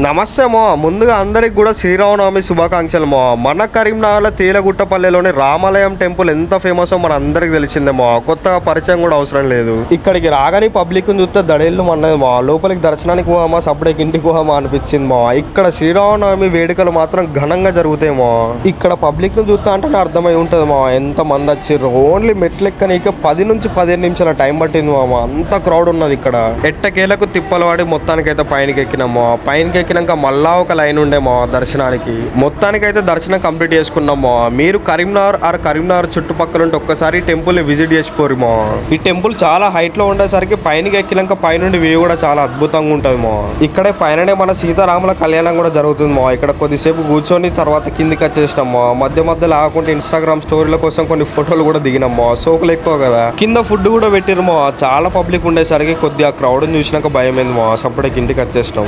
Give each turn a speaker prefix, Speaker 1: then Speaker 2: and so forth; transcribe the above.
Speaker 1: నమస్తే మో ముందుగా అందరికి కూడా శ్రీరామనవమి శుభాకాంక్షలు మో. మన కరీంనగర్లో తేలగుట్టపల్లెలోని రామాలయం టెంపుల్ ఎంత ఫేమస్ మన అందరికి తెలిసిందేమో, కొత్తగా పరిచయం కూడా అవసరం లేదు. ఇక్కడికి రాగానే పబ్లిక్ చూస్తే దడేళ్ళు అన్నది మా, లోపలికి దర్శనానికి పోమా సపరేట్ ఇంటికి పోమా అనిపించింది మా. ఇక్కడ శ్రీరామనవమి వేడుకలు మాత్రం ఘనంగా జరుగుతాయేమో. ఇక్కడ పబ్లిక్ ను చూస్తా అంటే అర్థమై ఉంటది మా ఎంత మంది వచ్చిర్రు. ఓన్లీ మెట్లెక్కనీకే 10 నుంచి 15 నిమిషాల టైం పట్టింది మామ, అంత క్రౌడ్ ఉన్నది ఇక్కడ. ఎట్టకేలకు తిప్పలు వాడి మొత్తానికైతే పైనకి ఎక్కినామో. పైనకి ఎక్కినాక మళ్ళా ఒక లైన్ ఉండేమో దర్శనానికి. మొత్తానికైతే దర్శనం కంప్లీట్ చేసుకున్నామో. మీరు కరీంనగర్ చుట్టుపక్కల ఉంటే ఒక్కసారి టెంపుల్ ని విజిట్ చేసిపోరుమో. ఈ టెంపుల్ చాలా హైట్ లో ఉండేసరికి పైనకి ఎక్కినాక పైనుండి వ్యూ కూడా చాలా అద్భుతంగా ఉంటది మో. ఇక్కడే పైననే మన సీతారాముల కళ్యాణం కూడా జరుగుతుంది మో. ఇక్కడ కొద్దిసేపు కూర్చొని తర్వాత కిందికి వచ్చేసినామో. మధ్యలో ఆకుంటే ఇన్స్టాగ్రామ్ స్టోరీల కోసం కొన్ని ఫోటోలు కూడా దిగినామో. సోకులు ఎక్కువ కదా, కింద ఫుడ్ కూడా పెట్టిరమో. చాలా పబ్లిక్ ఉండేసరికి కొద్దిగా క్రౌడ్ చూసినాక భయం అయింది మో. అప్పటికి ఇంటికి వచ్చేసినాం.